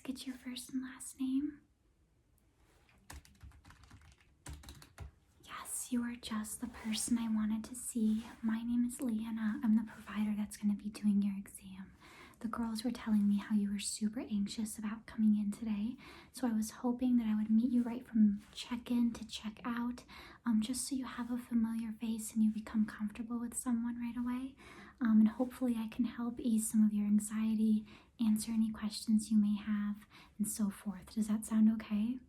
get your first and last name? Yes, you are just the person I wanted to see. My name is Leanna. I'm the provider that's going to be doing your exam. The girls were telling me how you were super anxious about coming in today, so I was hoping that I would meet you right from check-in to check-out, just so you have a familiar face and you become comfortable with someone right away. And hopefully I can help ease some of your anxiety, answer any questions you may have, and so forth. Does that sound okay?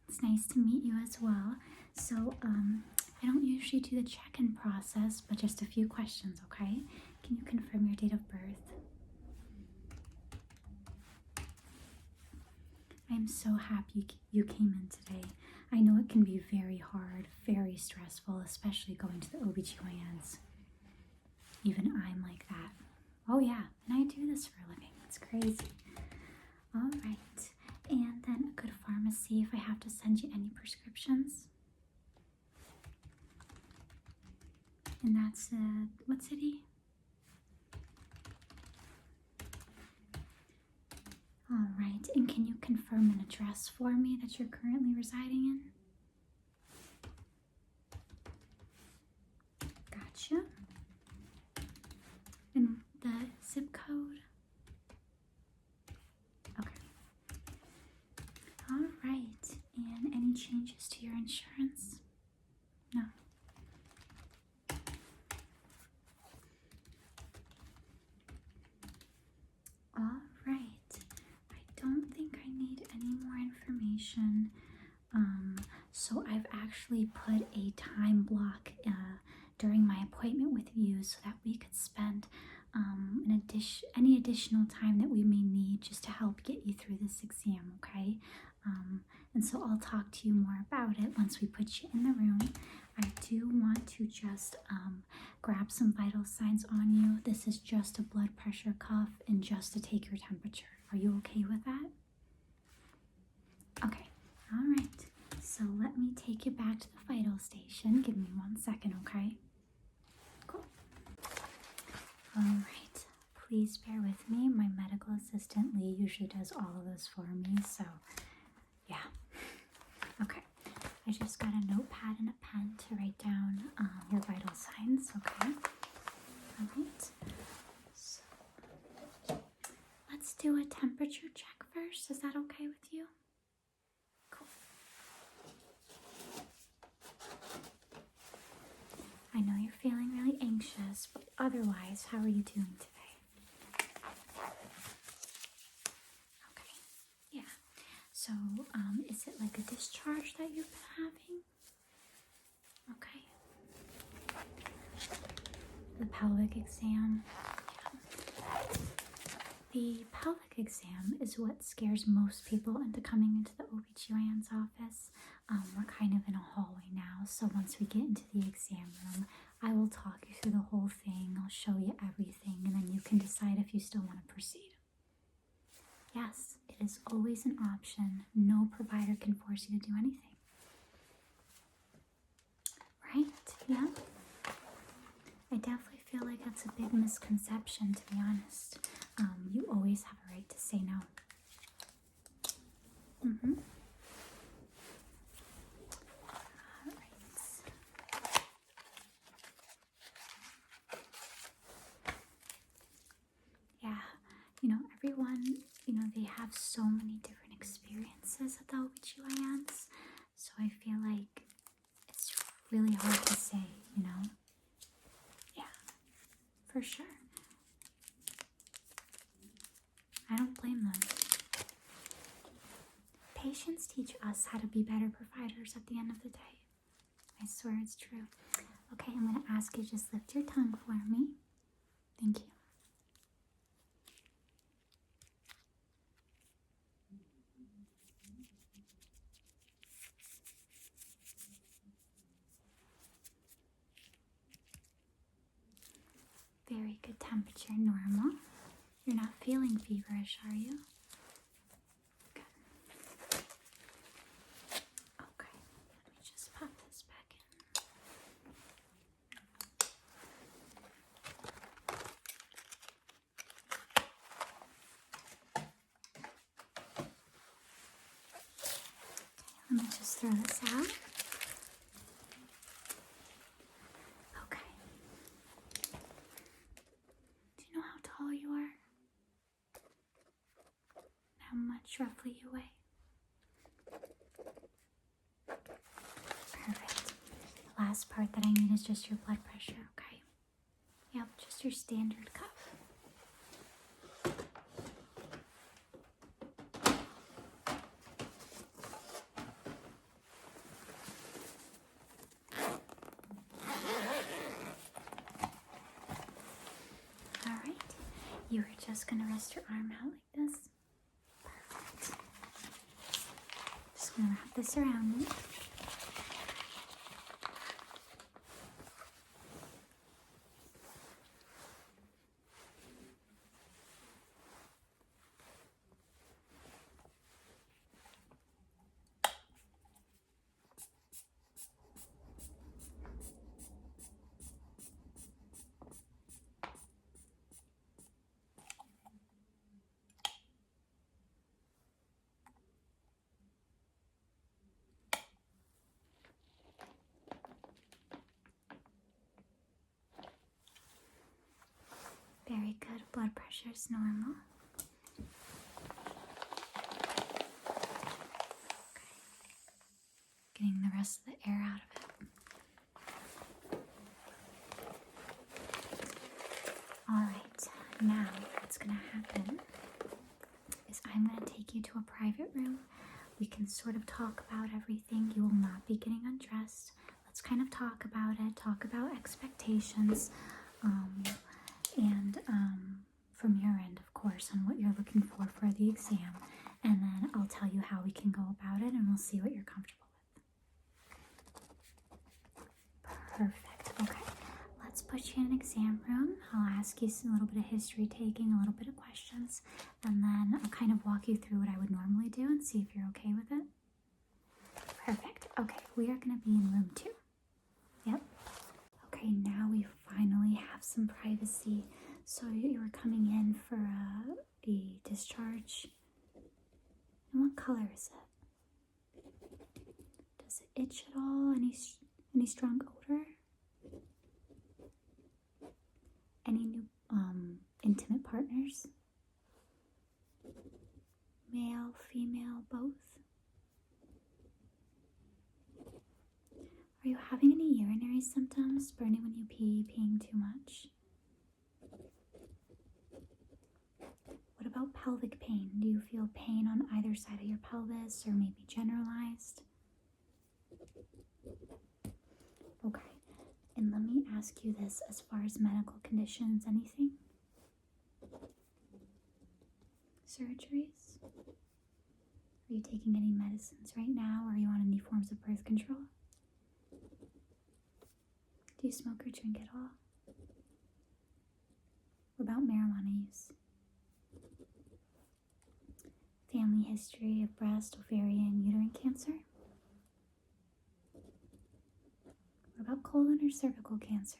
It's nice to meet you as well. So, I don't usually do the check-in process, but just a few questions, okay? Can you confirm your date of birth? I'm so happy you came in today. I know it can be very hard, very stressful, especially going to the OBGYNs. Even I'm like that. Oh yeah, and I do this for a living. It's crazy. All right, and then a good pharmacy if I have to send you any prescriptions. And that's, what city? All right, and can you confirm an address for me that you're currently residing in? Gotcha. And the zip code? Okay. All right, and any changes to your insurance? No. All right. I don't think I need any more information. So I've actually put a time block during my appointment with you so that we could spend any additional time that we may need just to help get you through this exam, okay? And so I'll talk to you more about it once we put you in the room. I do want to just grab some vital signs on you. This is just a blood pressure cuff and just to take your temperature. Are you okay with that? Okay, all right. So let me take you back to the vital station. Give me 1 second, okay? Cool. All right. Please bear with me. My medical assistant Lee usually does all of this for me, so yeah. Okay. I just got a notepad and a pen to write down your vital signs, okay? All right. So let's do a temperature check first. Is that okay with you? Cool. I know you're feeling really anxious, but otherwise, how are you doing today? Okay. Yeah. So, is it like a discharge that you've been having? Okay. The pelvic exam. Yeah. The pelvic exam is what scares most people into coming into the OBGYN's office. We're kind of in a hallway now, so once we get into the exam room, I will talk you through the whole thing. I'll show you everything, and then you can decide if you still want to proceed. Yes, it is always an option. No provider can force you to do anything. Right? Yeah? I definitely feel like that's a big misconception, to be honest. You always have a right to say no. Mm-hmm. All right. Yeah, everyone, they have so many different experiences at the OBGYNs, so I feel like it's really hard to say, Yeah, for sure. I don't blame them. Patients teach us how to be better providers at the end of the day. I swear it's true. Okay, I'm going to ask you just lift your tongue for me. Thank you. Very good temperature, normal. You're not feeling feverish, are you? Good. Okay, let me just pop this back in. Let me just throw this out. Okay. Do you know how tall you are? How much roughly you weigh? Perfect. The last part that I need is just your blood pressure, okay? Yep, just your standard cuff. Alright, you are just going to rest your arm out like this. Perfect. Just going to wrap this around me. Very good. Blood pressure is normal. Okay. Getting the rest of the air out of it. Alright, now what's going to happen is I'm going to take you to a private room. We can sort of talk about everything. You will not be getting undressed. Let's kind of talk about it, talk about expectations. And from your end, of course, on what you're looking for the exam. And then I'll tell you how we can go about it, and we'll see what you're comfortable with. Perfect. Okay. Let's put you in an exam room. I'll ask you a little bit of history taking, a little bit of questions, and then I'll kind of walk you through what I would normally do and see if you're okay with it. Perfect. Okay. We are going to be in room 2. Yep. Okay, now we finally have some privacy. So you were coming in for a discharge. And what color is it? Does it itch at all? Any strong odor? Any new intimate partners? Male, female, both? Are you having any urinary symptoms? Burning when you pee, peeing too much? What about pelvic pain? Do you feel pain on either side of your pelvis or maybe generalized? Okay, and let me ask you this as far as medical conditions, anything? Surgeries? Are you taking any medicines right now? Or are you on any forms of birth control? Do you smoke or drink at all? What about marijuana use? Family history of breast, ovarian, uterine cancer? What about colon or cervical cancer?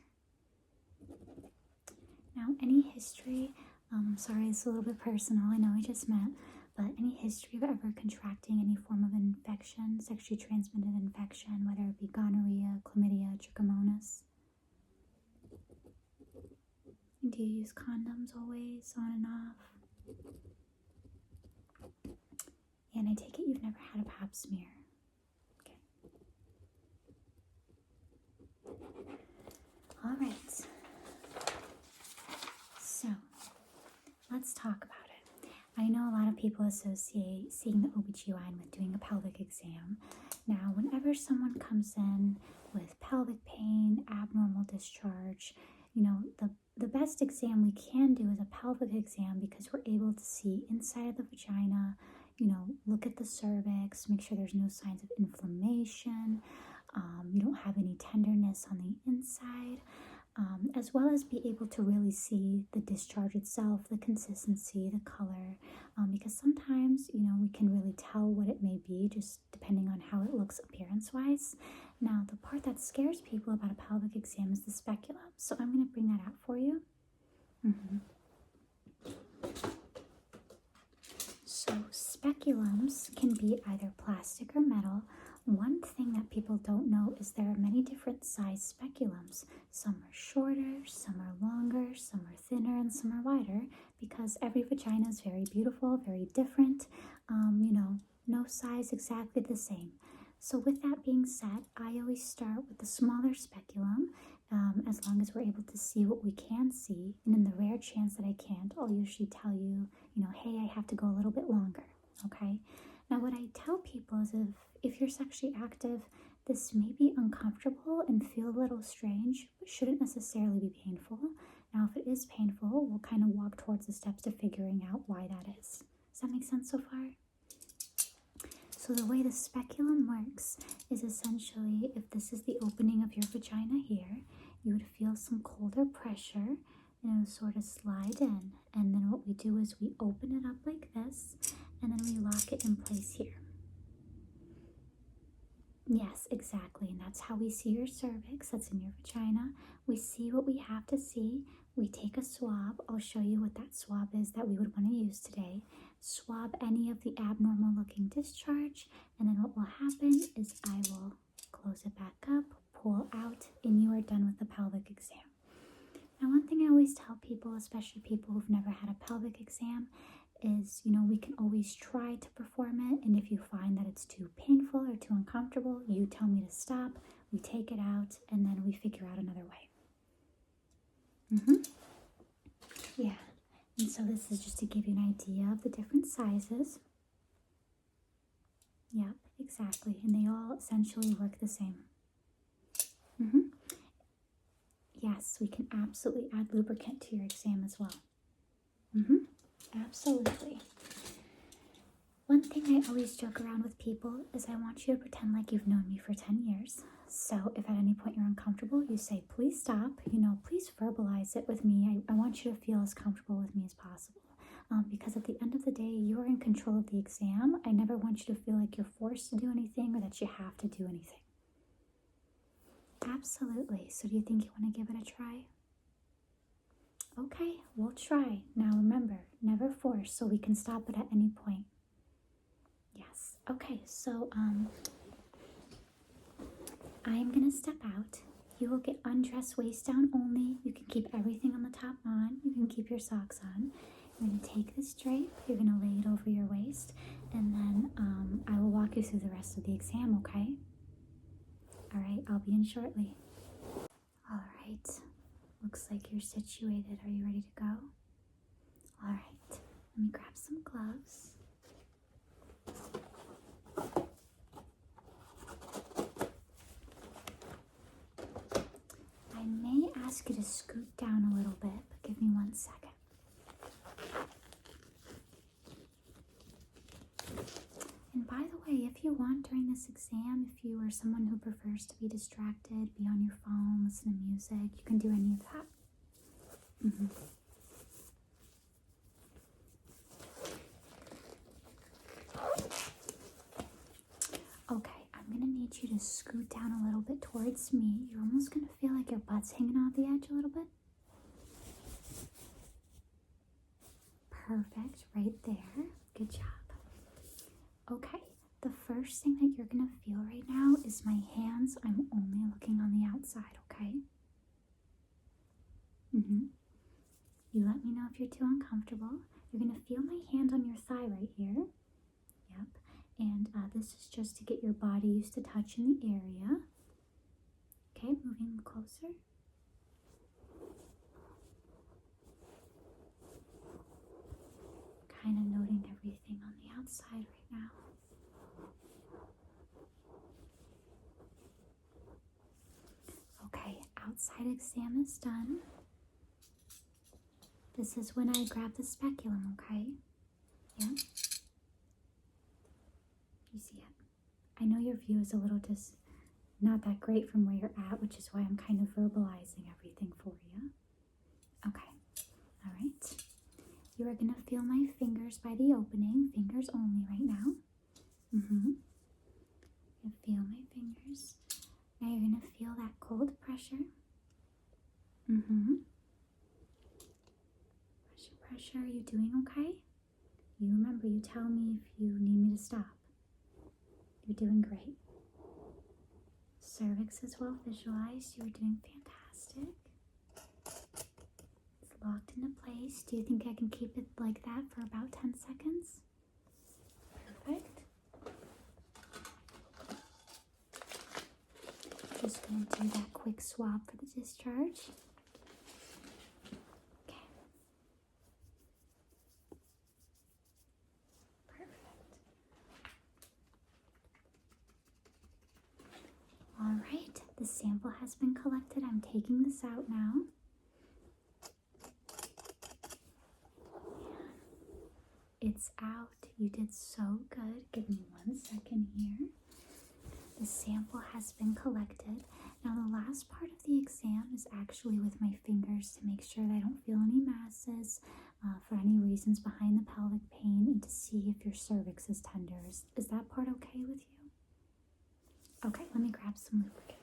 Now, any history, I'm sorry, it's a little bit personal, I know we just met, but any history of ever contracting any form of infection, sexually transmitted infection, whether it be gonorrhea, chlamydia, trichomonas? Do you use condoms always, on and off? And I take it you've never had a pap smear. Okay. All right. So, let's talk about it. I know a lot of people associate seeing the OBGYN with doing a pelvic exam. Now, whenever someone comes in with pelvic pain, abnormal discharge, you know, the best exam we can do is a pelvic exam because we're able to see inside of the vagina, you know, look at the cervix, make sure there's no signs of inflammation, you don't have any tenderness on the inside, as well as be able to really see the discharge itself, the consistency, the color, because sometimes, you know, we can really tell what it may be just depending on how it looks appearance-wise. Now, the part that scares people about a pelvic exam is the speculum, so I'm going to bring that out for you. So, speculum speculums can be either plastic or metal. One thing that people don't know is there are many different size speculums. Some are shorter, some are longer, some are thinner, and some are wider, because every vagina is very beautiful, very different. No size exactly the same. So with that being said, I always start with the smaller speculum, as long as we're able to see what we can see. And in the rare chance that I can't, I'll usually tell you, hey, I have to go a little bit longer, okay? Now, what I tell people is if you're sexually active, this may be uncomfortable and feel a little strange, but shouldn't necessarily be painful. Now, if it is painful, we'll kind of walk towards the steps to figuring out why that is. Does that make sense so far? So the way the speculum works is essentially, if this is the opening of your vagina here, you would feel some colder pressure and it'll sort of slide in. And then what we do is we open it up like this, and then we lock it in place here. Yes, exactly. And that's how we see your cervix. That's in your vagina. We see what we have to see. We take a swab. I'll show you what that swab is that we would want to use today. Swab any of the abnormal looking discharge, and then what will happen is I will close it back up, pull out, and you are done with the pelvic exam. Now, one thing I always tell people, especially people who've never had a pelvic exam, is, we can always try to perform it, and if you find that it's too painful or too uncomfortable, you tell me to stop, we take it out, and then we figure out another way. Yeah, and so this is just to give you an idea of the different sizes. Yep, exactly, and they all essentially work the same. Yes, we can absolutely add lubricant to your exam as well. Absolutely. One thing I always joke around with people is I want you to pretend like you've known me for 10 years. So if at any point you're uncomfortable, you say, please stop, please verbalize it with me. I want you to feel as comfortable with me as possible. Because at the end of the day, you are in control of the exam. I never want you to feel like you're forced to do anything or that you have to do anything. Absolutely. So do you think you want to give it a try? Okay, we'll try. Now remember, never force, so we can stop it at any point. Yes. Okay, so I'm going to step out. You will get undressed waist down only. You can keep everything on the top on. You can keep your socks on. You're going to take this drape. You're going to lay it over your waist. And then I will walk you through the rest of the exam, okay? All right, I'll be in shortly. All right. Looks like you're situated. Are you ready to go? All right. Let me grab some gloves. I may ask you to scoot down a little bit, but give me 1 second. And by the way, if you want during this exam, if you are someone who prefers to be distracted, be on your phone, listen to music, you can do any of that. Okay, I'm going to need you to scoot down a little bit towards me. You're almost going to feel like your butt's hanging off the edge a little bit. Perfect, right there. Good job. Okay, the first thing that you're going to feel right now is my hands. I'm only looking on the outside, okay? You let me know if you're too uncomfortable. You're going to feel my hand on your thigh right here. Yep. And this is just to get your body used to touching the area. Okay, moving closer. Kind of noting everything on the outside right now. Okay, outside exam is done. This is when I grab the speculum, okay? Yeah? You see it? I know your view is a little just not that great from where you're at, which is why I'm kind of verbalizing everything for you. Okay, all right. You are going to feel my fingers by the opening, fingers only right now. You feel my fingers. Now you're going to feel that cold pressure. Pressure, pressure. Are you doing okay? You remember, you tell me if you need me to stop. You're doing great. Cervix is well visualized. You're doing fantastic. It's locked into place. Do you think I can keep it like that for about 10 seconds? Perfect. Just going to do that quick swab for the discharge. Okay. Perfect. All right, the sample has been collected. I'm taking this out now. It's out. You did so good. Give me 1 second here. The sample has been collected. Now the last part of the exam is actually with my fingers to make sure that I don't feel any masses for any reasons behind the pelvic pain, and to see if your cervix is tender. Is that part okay with you? Okay, let me grab some lubricant.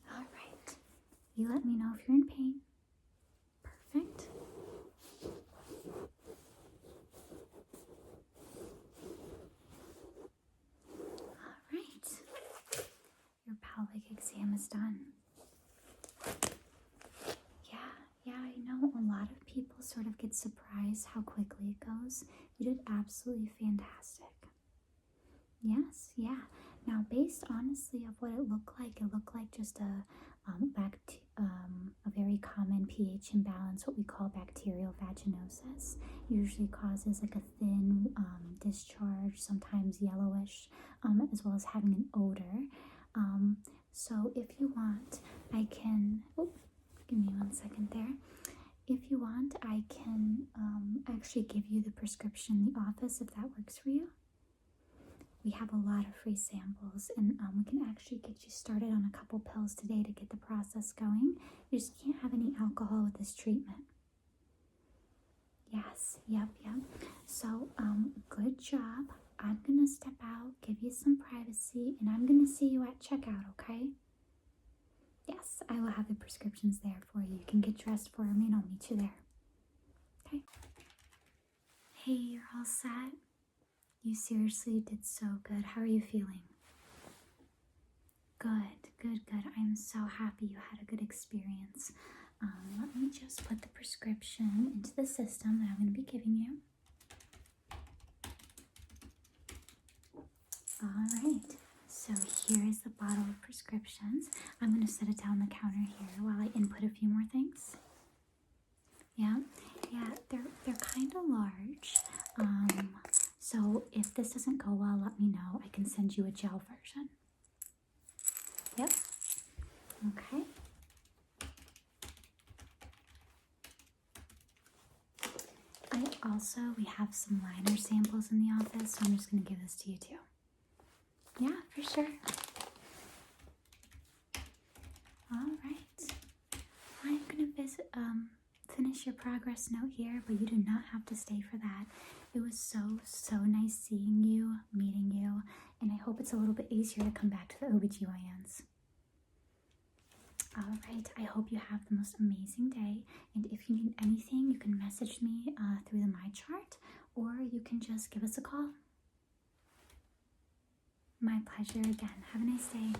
All right. You let me know if you're in pain. Perfect. All right. Your pelvic exam is done. Yeah, I know a lot of people sort of get surprised how quickly it goes. You did absolutely fantastic. Yes, yeah. Now, based honestly of what it looked like just a very common pH imbalance, what we call bacterial vaginosis. Usually causes like a thin discharge, sometimes yellowish, as well as having an odor. So if you want, I can, give me 1 second there. If you want, I can actually give you the prescription in the office if that works for you. We have a lot of free samples, and we can actually get you started on a couple pills today to get the process going. You just can't have any alcohol with this treatment. Yes, yep. So, good job. I'm gonna step out, give you some privacy, and I'm gonna see you at checkout, okay? Yes, I will have the prescriptions there for you. You can get dressed for me and I'll meet you there. Okay? Hey, you're all set? You seriously did so good. How are you feeling? Good. I'm so happy you had a good experience. Let me just put the prescription into the system that I'm going to be giving you. All right. So here is the bottle of prescriptions. I'm going to set it down on the counter here while I input a few more things. Yeah, they're kind of large. So if this doesn't go well, let me know. I can send you a gel version. Yep. Okay. We have some liner samples in the office, so I'm just going to give this to you too. Yeah, for sure. All right. I'm going to finish your progress note here, but you do not have to stay for that. It was so nice seeing you, meeting you, and I hope it's a little bit easier to come back to the OBGYNs. All right, I hope you have the most amazing day, and if you need anything, you can message me through the My Chart, or you can just give us a call. My pleasure again. Have a nice day.